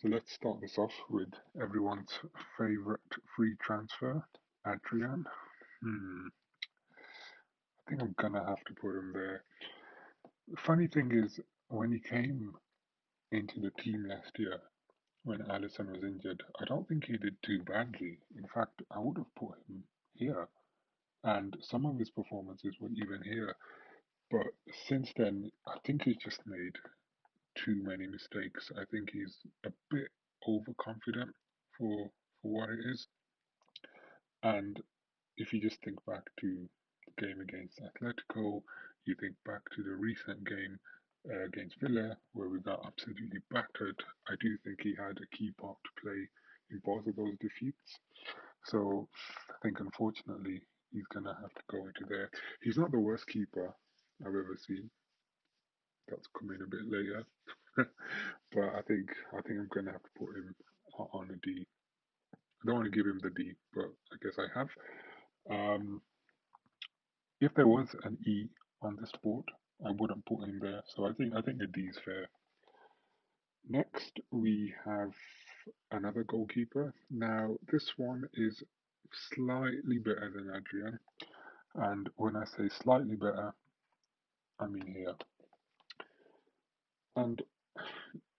So let's start this off with everyone's favorite free transfer, Adrian. I think I'm gonna have to put him there. The funny thing is, when he came into the team last year, when Alisson was injured, I don't think he did too badly. In fact, I would have put him here, and some of his performances were even here. But since then, I think he's just made too many mistakes. I think he's a bit overconfident for for what it is. And if you just think back to the game against Atletico, you think back to the recent game against Villa, where we got absolutely battered, I do think he had a key part to play in both of those defeats. So I think unfortunately he's gonna have to go into there. He's not the worst keeper I've ever seen. That's coming a bit later, but I think I'm gonna have to put him on a D. I don't want to give him the D, but I guess I have. Um, If there was an E on this board, I wouldn't put him there. So I think a D is fair. Next, we have another goalkeeper. Now, this one is slightly better than Adrian, and when I say slightly better, I mean here. And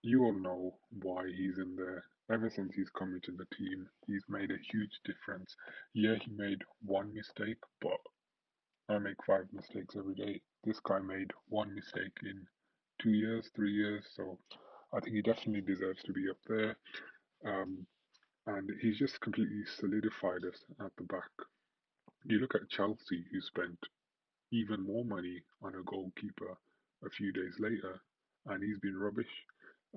you all know why he's in there. Ever since he's come into the team, he's made a huge difference. Yeah, he made one mistake, but I make five mistakes every day. This guy made one mistake in 2 years, 3 years, so I think he definitely deserves to be up there. Um, and he's just completely solidified us at the back. You look at Chelsea, who spent even more money on a goalkeeper a few days later, and he's been rubbish,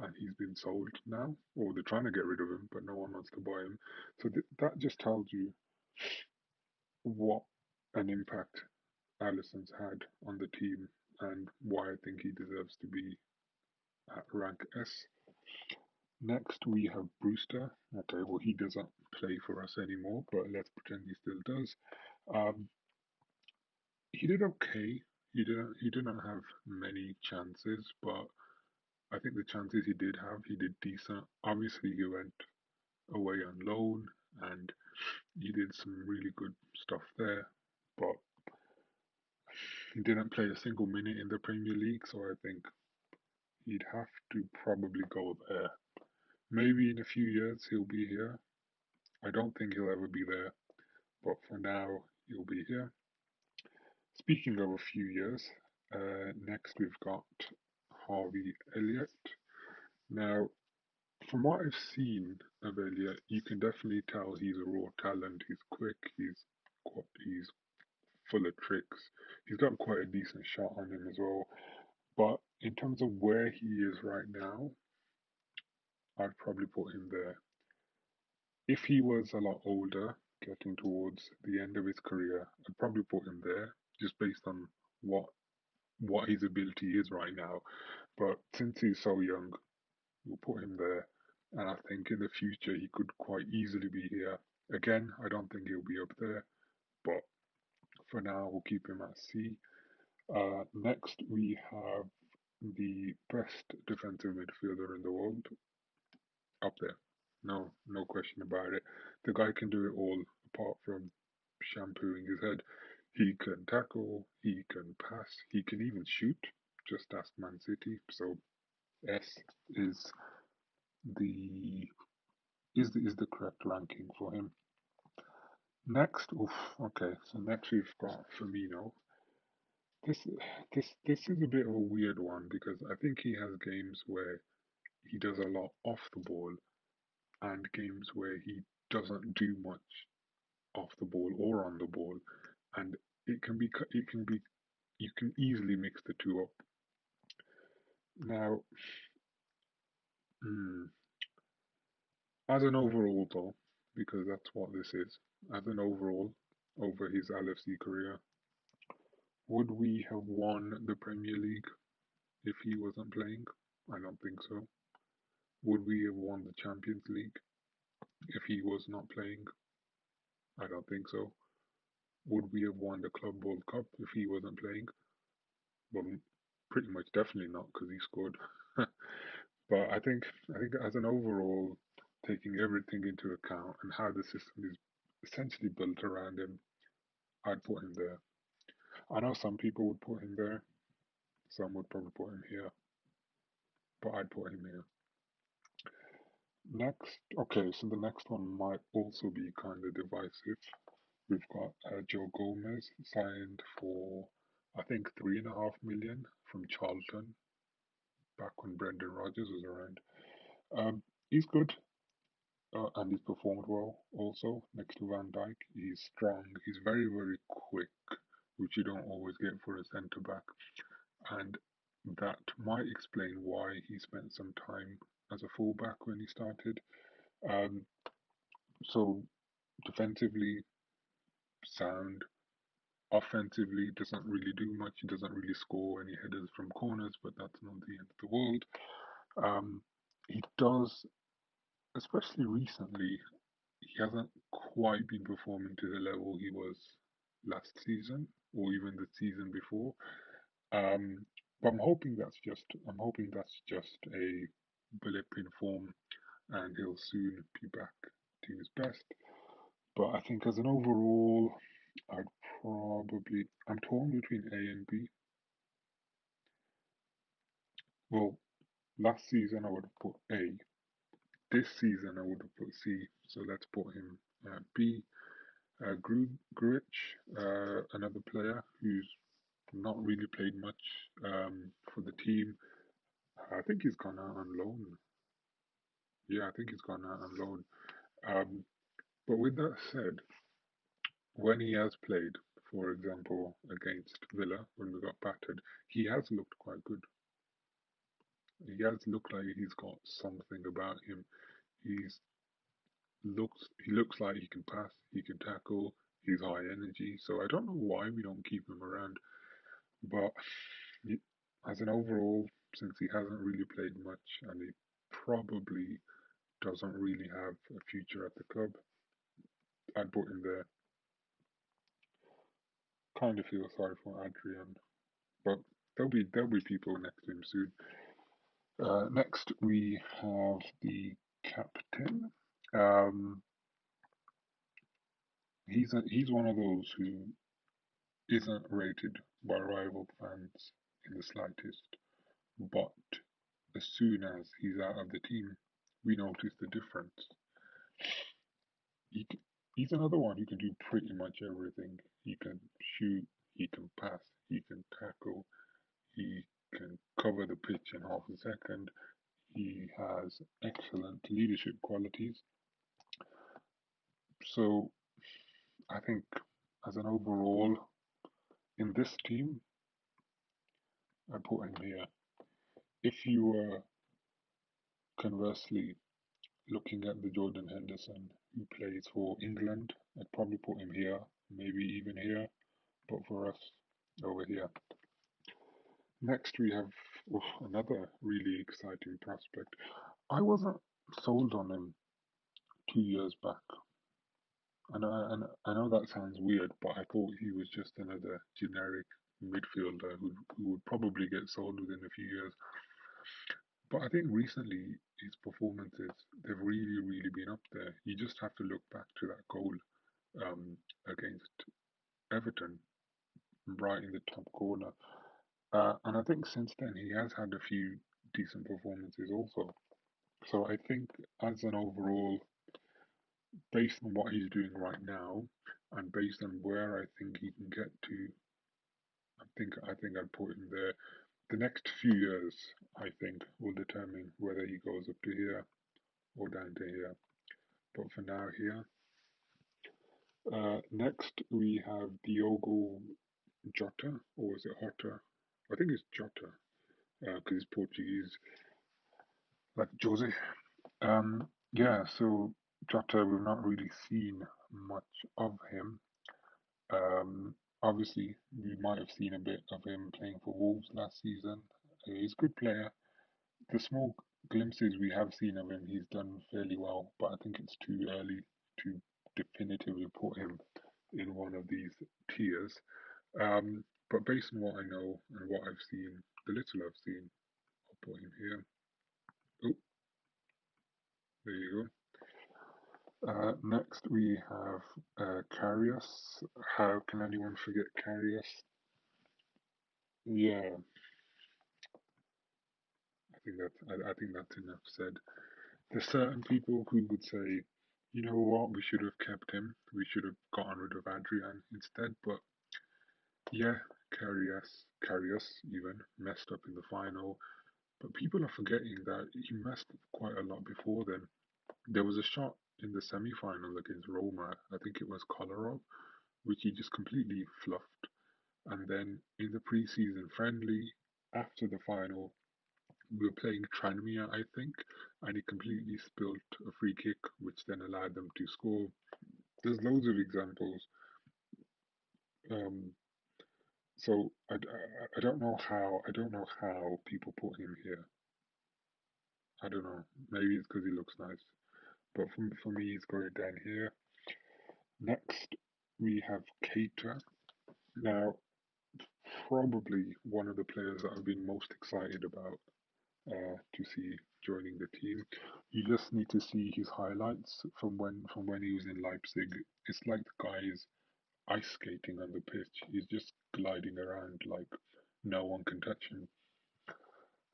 and he's been sold now, or they're trying to get rid of him, but no one wants to buy him. So that just tells you what an impact Alisson's had on the team and why I think he deserves to be at rank S. Next, we have Brewster. Okay, well, he doesn't play for us anymore, but let's pretend he still does. Um, he did okay. He didn't have many chances, but I think the chances he did have, he did decent. Obviously, he went away on loan and he did some really good stuff there, but he didn't play a single minute in the Premier League, so I think he'd have to probably go there. Maybe in a few years he'll be here. I don't think he'll ever be there, but for now he'll be here. Speaking of a few years, next we've got Harvey Elliott. Now, from what I've seen of Elliott, you can definitely tell he's a raw talent. He's quick. He's full of tricks. He's got quite a decent shot on him as well. But in terms of where he is right now, I'd probably put him there. If he was a lot older, getting towards the end of his career, I'd probably put him there, just based on what what his ability is right now. But since he's so young, we'll put him there. And I think in the future he could quite easily be here. Again, I don't think he'll be up there, but for now we'll keep him at C. Next we have the best defensive midfielder in the world, up there. No question about it. The guy can do it all apart from shampooing his head. He can tackle, he can pass, he can even shoot. Just ask Man City. So S is the is the correct ranking for him. Next, oof, okay. So next we've got Firmino. This this is a bit of a weird one because I think he has games where he does a lot off the ball and games where he doesn't do much off the ball or on the ball, and it can be you can easily mix the two up. Now, hmm, as an overall though, because that's what this is, as an overall over his LFC career, would we have won the Premier League if he wasn't playing? I don't think so. Would we have won the Champions League if he was not playing? I don't think so. Would we have won the Club World Cup if he wasn't playing? Well, pretty much definitely not because he scored. But I think as an overall, taking everything into account and how the system is essentially built around him, I'd put him there. I know some people would put him there, some would probably put him here, but I'd put him here. Next, okay, so the next one might also be kind of divisive. We've got Joe Gomez signed for, I think, 3.5 million from Charlton back when Brendan Rodgers was around. He's good, and he's performed well also next to Van Dijk. He's strong, he's very, very quick, which you don't always get for a centre back. And that might explain why he spent some time as a fullback when he started. Um, so defensively sound, offensively doesn't really do much. He doesn't really score any headers from corners, but that's not the end of the world. Um, he does, especially recently, he hasn't quite been performing to the level he was last season or even the season before. Um, but I'm hoping that's just a blip in form, and he'll soon be back to his best. But I think as an overall, I'm torn between A and B. Well, last season I would have put A. This season I would have put C. So let's put him B. Gruich, another player who's not really played much for the team. I think he's gone out on loan. Yeah, I think he's gone out on loan. Um, but with that said, when he has played, for example, against Villa when we got battered, he has looked quite good. He has looked like he's got something about him. He looks like he can pass, he can tackle, he's high energy. So I don't know why we don't keep him around. But he, as an overall, since he hasn't really played much and he probably doesn't really have a future at the club, I'd put him there. Kind of feel sorry for Adrian, but there'll be people next to him soon. Next we have the captain. Um, he's one of those who isn't rated by rival fans in the slightest, but as soon as he's out of the team, we notice the difference. He, he's another one who can do pretty much everything. He can shoot, he can pass, he can tackle, he can cover the pitch in half a second. He has excellent leadership qualities. So I think as an overall in this team, I put him here. If you were conversely looking at the Jordan Henderson who plays for England, I'd probably put him here, maybe even here, but for us, over here. Next, we have another really exciting prospect. I wasn't sold on him 2 years back. I know that sounds weird, but I thought he was just another generic midfielder who would probably get sold within a few years. But I think recently his performances, they've really, really been up there. You just have to look back to that goal against Everton, right in the top corner. And I think since then he has had a few decent performances also. So I think as an overall, based on what he's doing right now, and based on where I think he can get to, I think I'd put him there. The next few years, I think, will determine whether he goes up to here or down to here. But for now, here. Next, we have Diogo Jota, or is it Jota? I think it's Jota, because it's Portuguese, like Jose. Yeah, so Jota, we've not really seen much of him. Obviously, we might have seen a bit of him playing for Wolves last season. He's a good player. The small glimpses we have seen of him, he's done fairly well, but I think it's too early to definitively put him in one of these tiers. But based on what I know and what I've seen, the little I've seen, I'll put him here. There you go. Next we have Karius. How can anyone forget Karius? Yeah, I think that's enough said. There's certain people who would say, you know what, we should have kept him. We should have gotten rid of Adrian instead. But yeah, Karius even messed up in the final. But people are forgetting that he messed up quite a lot before then. There was a shot in the semi-final against Roma. I think it was Kolarov, which he just completely fluffed. And then in the pre-season friendly, after the final, we were playing Tranmere, I think, and he completely spilt a free kick, which then allowed them to score. There's loads of examples. Um, so I don't know how people put him here. I don't know. Maybe it's because he looks nice, but for me, he's going down here. Next, we have Keita. Now, probably one of the players that I've been most excited about to see joining the team. You just need to see his highlights from when he was in Leipzig. It's like the guy is ice skating on the pitch. He's just gliding around like no one can touch him.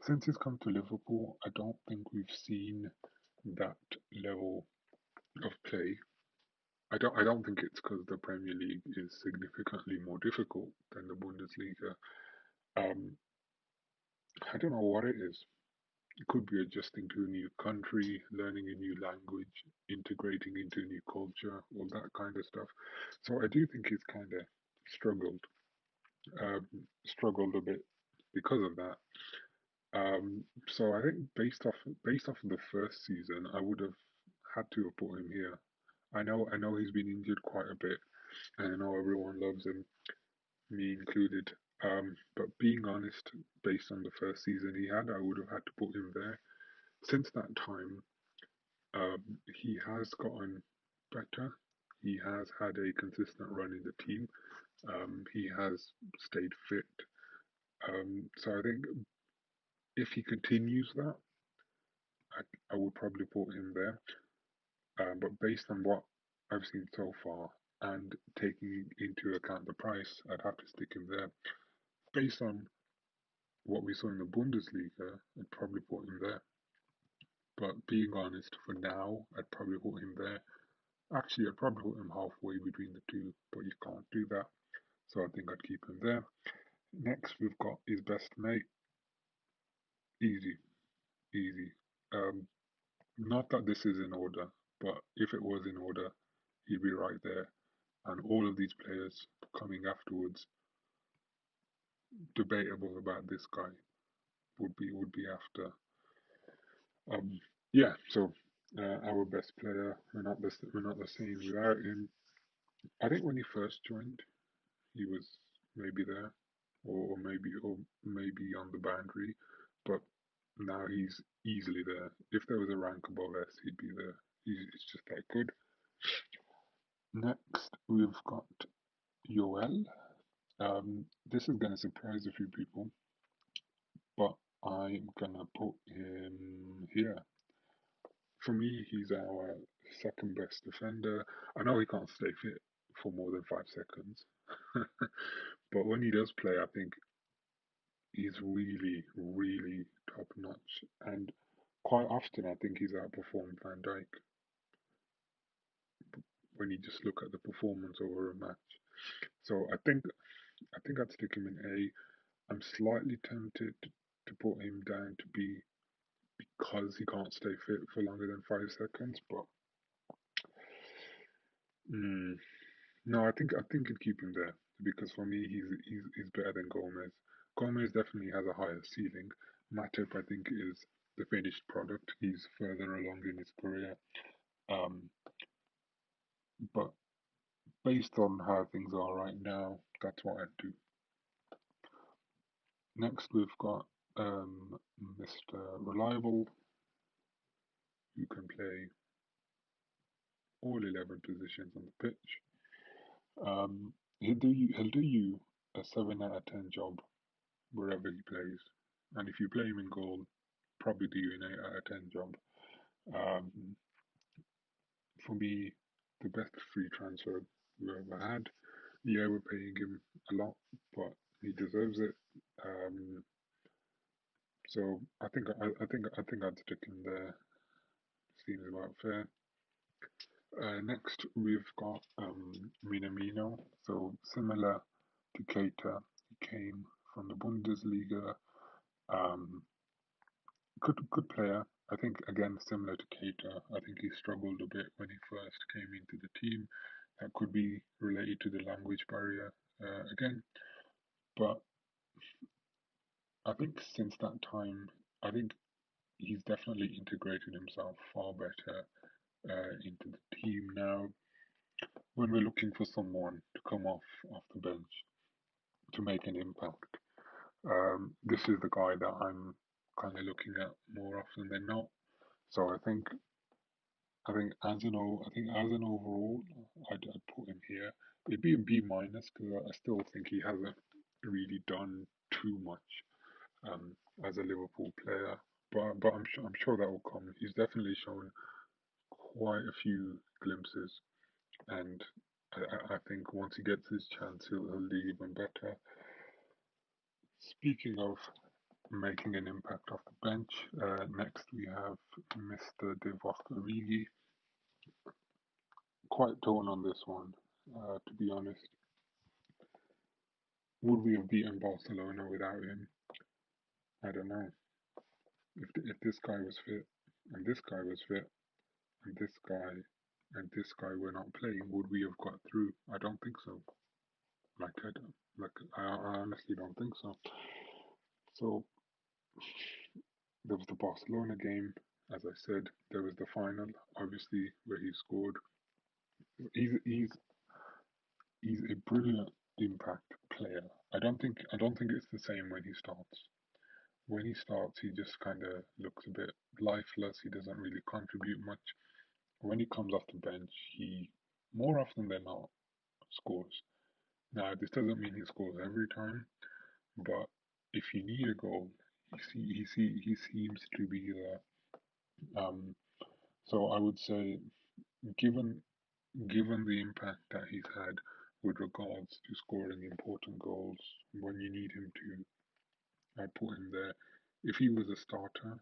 Since he's come to Liverpool, I don't think we've seen that level of play. I don't think it's because the Premier League is significantly more difficult than the Bundesliga. Um, I don't know what it is. It could be adjusting to a new country, learning a new language, integrating into a new culture, all that kind of stuff. So I do think he's kind of struggled, struggled a bit because of that. So I think based off of the first season, I would have had to have put him here. I know he's been injured quite a bit, and I know everyone loves him, me included. But being honest, based on the first season he had, I would have had to put him there. Since that time, he has gotten better. He has had a consistent run in the team. He has stayed fit. So I think if he continues that, I would probably put him there. But based on what I've seen so far and taking into account the price, I'd have to stick him there. Based on what we saw in the Bundesliga, I'd probably put him there. But being honest, for now, I'd probably put him there. Actually, I'd probably put him halfway between the two, but you can't do that. So I think I'd keep him there. Next, we've got his best mate. Easy, easy. Um, Not that this is in order, but if it was in order, he'd be right there. And all of these players coming afterwards, debatable about this guy, would be after. Um, yeah. So our best player, we're not the same without him. I think when he first joined, he was maybe there, or maybe on the boundary, but now he's easily there. If there was a rank above S, he'd be there. He's just that good. Next, we've got Yoel. This is gonna surprise a few people, but I'm gonna put him here. For me, he's our second best defender. I know he can't stay fit for more than 5 seconds, but when he does play, I think he's really, really top notch. And quite often, I think he's outperformed Van Dijk when you just look at the performance over a match. So I think I'd stick him in A. I'm slightly tempted to put him down to B because he can't stay fit for longer than 5 seconds. But mm, no, I think I'd keep him there because for me he's better than Gomez. Gomez definitely has a higher ceiling. Matip I think is the finished product. He's further along in his career. Um, but based on how things are right now, that's what I'd do. Next we've got Mr. Reliable, who can play all 11 positions on the pitch. He'll do you a 7 out of 10 job wherever he plays, and if you play him in goal, probably do you an 8 out of 10 job. Um, for me, the best free transfer we ever had. Yeah, we're paying him a lot, but he deserves it. Um, so I think I'd stick him there. Seems about fair. Next, we've got Minamino. So similar to Keita, he came from the Bundesliga. Um, good player. I think again similar to Keita. I think he struggled a bit when he first came into the team. That could be related to the language barrier again. But I think since that time, I think he's definitely integrated himself far better into the team now. When we're looking for someone to come off the bench to make an impact, this is the guy that I'm kind of looking at more often than not. So I think as an overall, I'd put him here. It'd be a B minus because I still think he hasn't really done too much as a Liverpool player. But I'm sure that will come. He's definitely shown quite a few glimpses, and I think once he gets his chance, he'll do even better. Speaking of making an impact off the bench, next we have Mr. Divock Origi. Quite torn on this one, to be honest. Would we have beaten Barcelona without him? I don't know. If this guy was fit, and this guy was fit, and this guy and this guy were not playing, would we have got through? I don't think so. I honestly don't think so. So there was the Barcelona game, as I said. There was the final, obviously, where he scored. He's he's he's a brilliant impact player. I don't think it's the same when he starts. When he starts, he just kind of looks a bit lifeless. He doesn't really contribute much. When he comes off the bench, he more often than not scores. Now, this doesn't mean he scores every time, but if you need a goal, he seems to be there. Um, so I would say, given given the impact that he's had with regards to scoring important goals when you need him to, I'd put him there. If he was a starter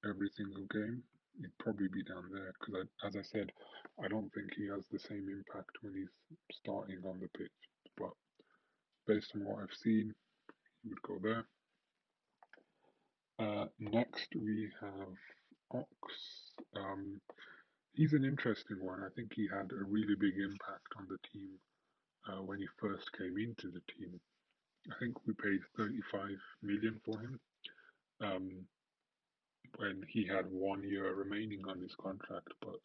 every single game, he'd probably be down there because, as I said, I don't think he has the same impact when he's starting on the pitch. But based on what I've seen, he would go there. Next, we have Ox. Um, he's an interesting one. I think he had a really big impact on the team when he first came into the team. I think we paid 35 million for him when he had 1 year remaining on his contract. But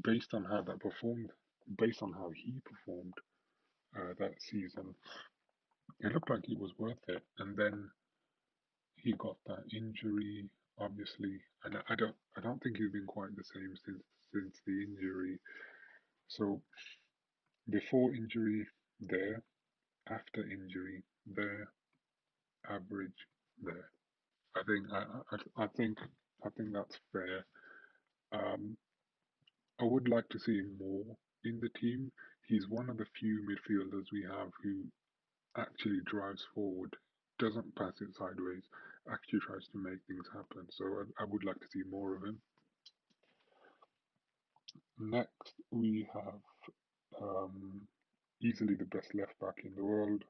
based on how that performed, based on how he performed that season, it looked like he was worth it. And then he got that injury, obviously, and I don't think he's been quite the same since the injury. So before injury, there, after injury, there, average, there. I think that's fair. Um, I would like to see him more in the team. He's one of the few midfielders we have who actually drives forward, doesn't pass it sideways, actually tries to make things happen. So I would like to see more of him. Next, we have um, easily the best left back in the world.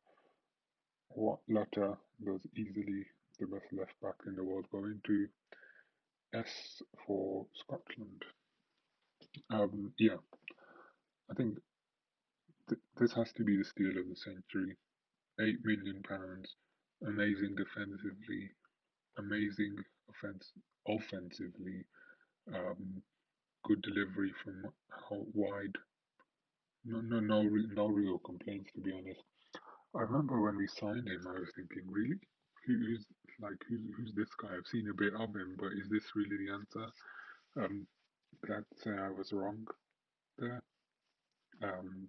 What Latta was easily the best left back in the world going to S for Scotland. Yeah, I think this has to be the steal of the century. £8 million, amazing defensively, amazing offensively, um, good delivery from out wide. No real complaints to be honest. I remember when we signed him, I was thinking, really, who's this guy? I've seen a bit of him, but is this really the answer? Um, glad to say I was wrong there.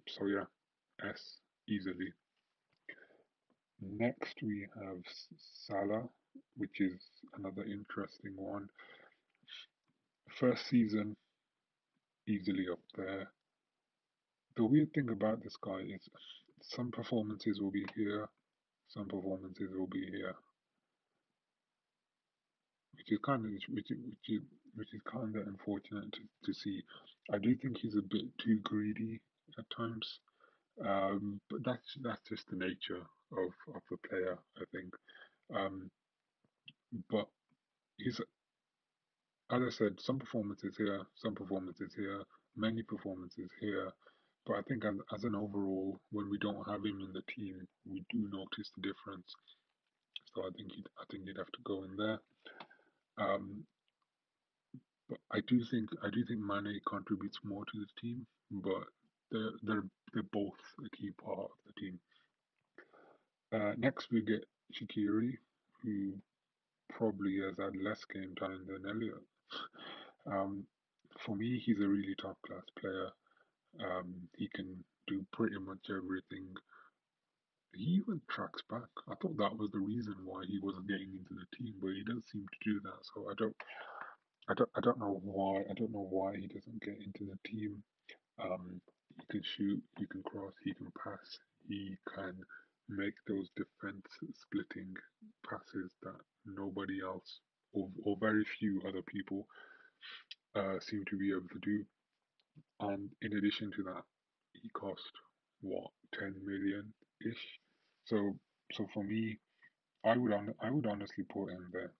So yeah, S easily. Next we have Salah, which is another interesting one. First season, easily up there. The weird thing about this guy is some performances will be here, some performances will be here, which is kind of which is kind of unfortunate to see. I do think he's a bit too greedy at times, but that's just the nature of the player, I think. Um, but he's, as I said, some performances here, some performances here, many performances here. But I think as an overall, when we don't have him in the team, we do notice the difference. So I think he'd have to go in there. Um, but I do think Mane contributes more to the team, but they're both a key part of the team. Next we get Shaqiri, who probably has had less game time than Elliot. Um, for me, he's a really top class player. He can do pretty much everything. He even tracks back. I thought that was the reason why he wasn't getting into the team, but he does seem to do that. So I don't know why. I don't know why he doesn't get into the team. He can shoot, he can cross, he can pass, he can make those defense splitting passes that nobody else or very few other people seem to be able to do. And in addition to that, he cost what 10 million ish. So so for me, I would honestly put him there,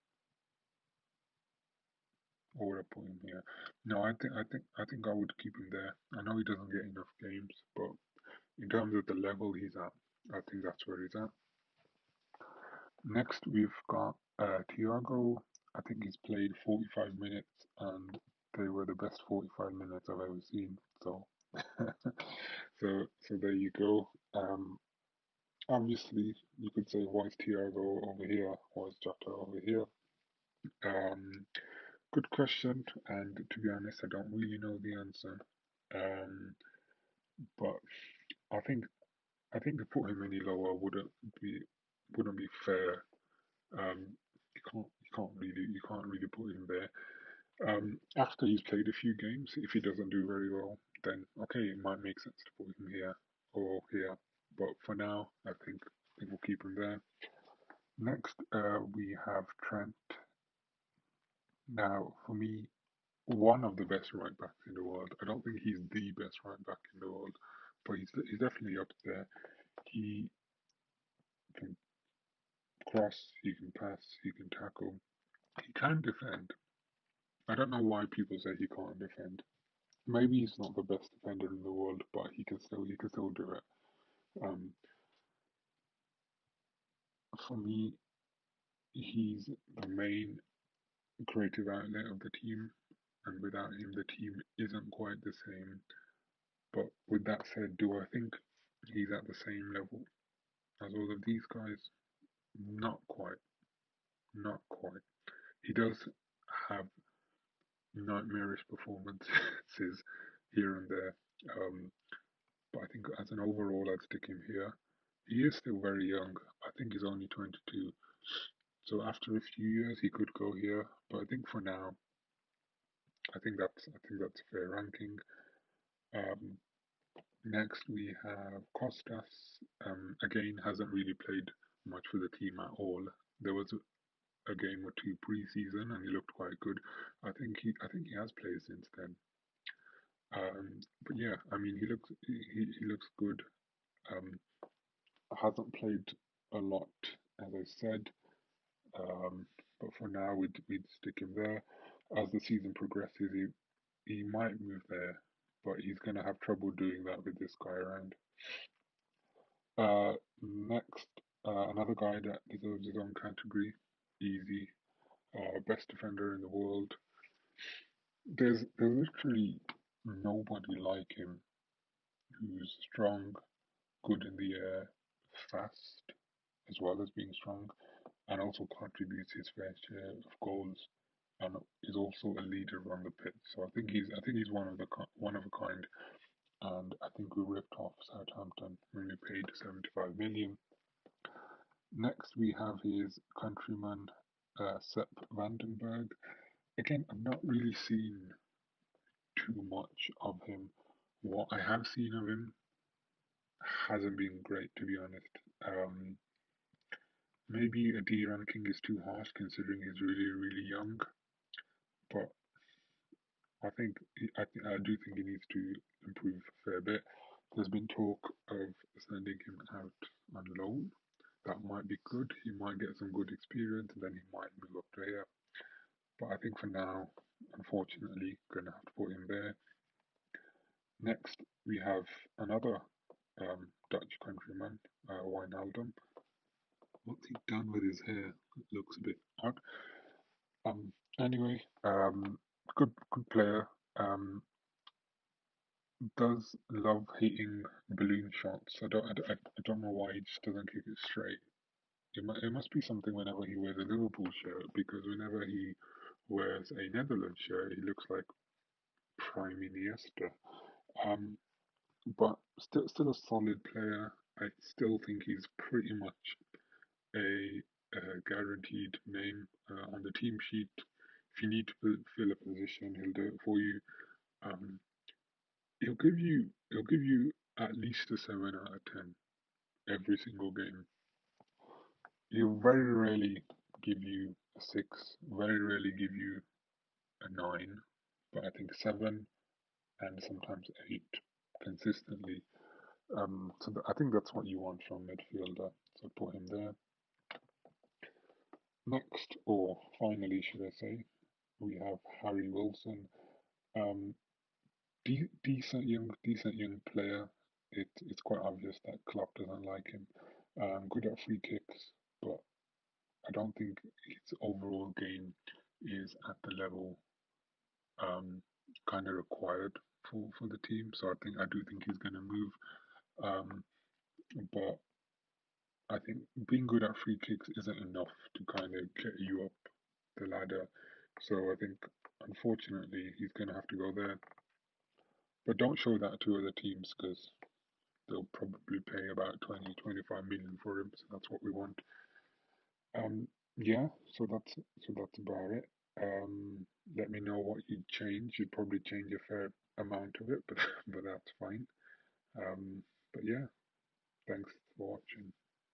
or would I put him here? No, I think I would keep him there. I know he doesn't get enough games, but in terms of the level he's at, I think that's where he's at. Next, we've got Thiago. I think he's played 45 minutes, and they were the best 45 minutes I've ever seen. So, so there you go. Obviously, you could say, why is Thiago over here? Why is Jota over here? Um, Good question, and to be honest, I don't really know the answer. Um, but I think to put him any lower be wouldn't be fair. You can't really put him there. After he's played a few games, if he doesn't do very well, then okay, it might make sense to put him here or here. But for now, I think we'll keep him there. Next, we have Trent. Now, for me, one of the best right backs in the world. I don't think he's the best right back in the world, but he's definitely up there. He can cross, he can pass, he can tackle, he can defend. I don't know why people say he can't defend. Maybe he's not the best defender in the world, but he can still do it. Um, for me, he's the main creative outlet of the team, and without him, the team isn't quite the same. But with that said, do I think he's at the same level as all of these guys? Not quite, not quite. He does have nightmarish performances here and there. Um, but I think as an overall, I'd stick him here. He is still very young. I think he's only 22. So after a few years, he could go here. But I think for now, I think that's a fair ranking. Um, Next we have Costas. Again, hasn't really played much for the team at all. There was a game or two pre-season, and he looked quite good. I think he has played since then. But yeah, I mean, he looks good. Um, hasn't played a lot, as I said. Um, but for now, we'd stick him there. As the season progresses, he might move there, but he's gonna have trouble doing that with this guy around. Next, another guy that deserves his own category, easy, best defender in the world. There's literally nobody like him who's strong, good in the air, fast, as well as being strong, and also contributes his fair share of goals, and is also a leader on the pitch. So I think he's one of a kind, and I think we ripped off Southampton when we paid 75 million. Next, we have his countryman Sepp Vandenberg. again, I've not really seen too much of him. What I have seen of him hasn't been great, to be honest. Um, Maybe a D ranking is too harsh considering he's really, really young, but I do think he needs to improve a fair bit. There's been talk of sending him out on loan. That might be good. He might get some good experience, and then he might move up to here. But I think for now, unfortunately, gonna have to put him there. Next, we have another Dutch countryman, Wijnaldum. What's he done with his hair? It looks a bit odd. Anyway, good player. Does love hitting balloon shots. I don't know why he just doesn't kick it straight. It must be something whenever he wears a Liverpool shirt because whenever he wears a Netherlands shirt, he looks like prime Iniesta. Um, but still a solid player. I still think he's pretty much a guaranteed name on the team sheet. If you need to fill a position, he'll do it for you. Um, he'll give you at least a 7 out of 10 every single game. He'll very rarely give you a 6, very rarely give you a 9, but I think 7 and sometimes 8 consistently. I think that's what you want from midfielder. So put him there. Next, or finally, should I say, we have Harry Wilson. Um, decent young player. It's quite obvious that Klopp doesn't like him. Good at free kicks, but I don't think his overall game is at the level um, kind of required for the team. So I do think he's going to move. Um, but I think being good at free kicks isn't enough to kind of get you up the ladder. So I think unfortunately he's going to have to go there. But don't show that to other teams because they'll probably pay about 20, 25 million for him. So that's what we want. Um, yeah, so that's about it. Let me know what you'd change. You'd probably change a fair amount of it, but but that's fine. Um, but yeah, thanks for watching.